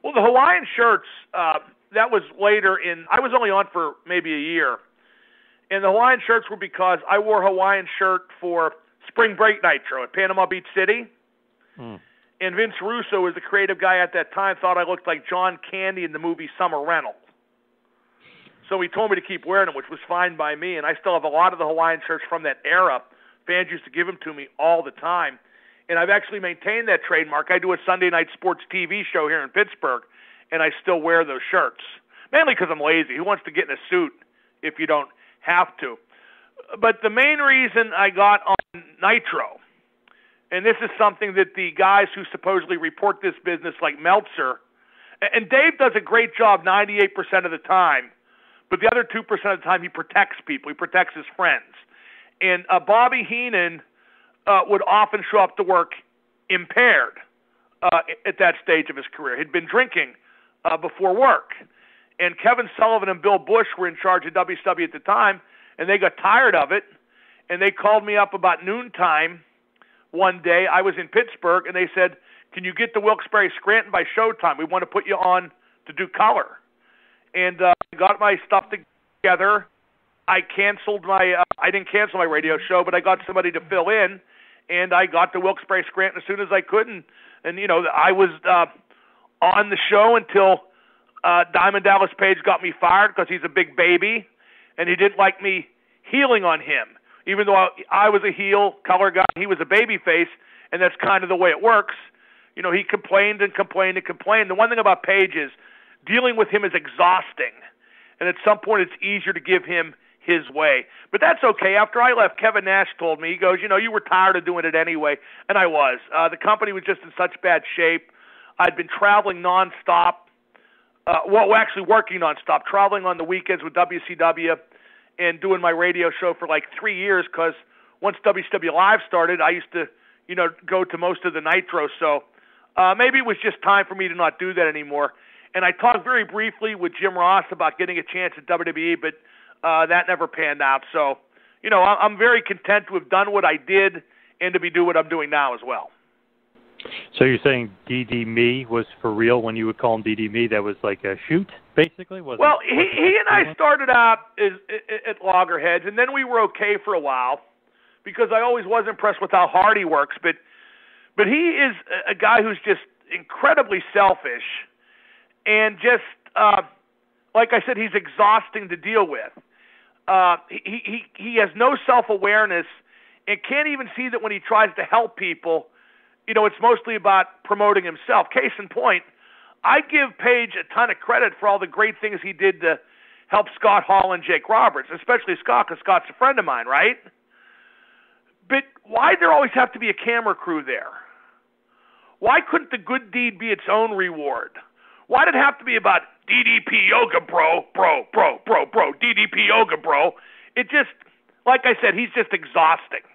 Well, the Hawaiian shirts, that was later in, I was only on for maybe a year. And the Hawaiian shirts were because I wore a Hawaiian shirt for Spring Break Nitro at Panama Beach City. And Vince Russo, was the creative guy at that time, thought I looked like John Candy in the movie Summer Rental. So he told me to keep wearing them, which was fine by me. And I still have a lot of the Hawaiian shirts from that era. Fans used to give them to me all the time. And I've actually maintained that trademark. I do a Sunday night sports TV show here in Pittsburgh, and I still wear those shirts. Mainly because I'm lazy. Who wants to get in a suit if you don't have to? But the main reason I got on Nitro, and this is something that the guys who supposedly report this business like Meltzer, and Dave does a great job 98% of the time, but the other 2% of the time he protects people. He protects his friends. And Bobby Heenan would often show up to work impaired at that stage of his career. He'd been drinking before work. And Kevin Sullivan and Bill Bush were in charge of WCW at the time, and they got tired of it, and they called me up about noontime one day. I was in Pittsburgh, and they said, can you get to Wilkes-Barre Scranton by showtime? We want to put you on to do color. And I got my stuff together. I didn't cancel my radio show, but I got somebody to fill in, and I got to Wilkes-Barre Scranton as soon as I could. And I was on the show until Diamond Dallas Page got me fired because he's a big baby, and he didn't like me heeling on him. Even though I was a heel color guy, he was a baby face, and that's kind of the way it works. He complained and complained and complained. The one thing about Page is dealing with him is exhausting, and at some point it's easier to give him his way. But that's okay. After I left, Kevin Nash told me, he goes, you were tired of doing it anyway, and I was. The company was just in such bad shape. I'd been traveling nonstop, actually working nonstop, traveling on the weekends with WCW and doing my radio show for like 3 years because once WCW Live started, I used to, go to most of the Nitro. So maybe it was just time for me to not do that anymore. And I talked very briefly with Jim Ross about getting a chance at WWE, but that never panned out. So, I'm very content to have done what I did and to be doing what I'm doing now as well. So you're saying DD Me was for real when you would call him DD Me? That was like a shoot, basically? He and I started out at Loggerheads, and then we were okay for a while because I always was impressed with how hard he works. But he is a guy who's just incredibly selfish and just, like I said, he's exhausting to deal with. He has no self-awareness and can't even see that when he tries to help people, it's mostly about promoting himself. Case in point, I give Page a ton of credit for all the great things he did to help Scott Hall and Jake Roberts, especially Scott, because Scott's a friend of mine, right? But why'd there always have to be a camera crew there? Why couldn't the good deed be its own reward? Why did it have to be about DDP yoga, bro, DDP yoga, bro? It just, like I said, he's just exhausting.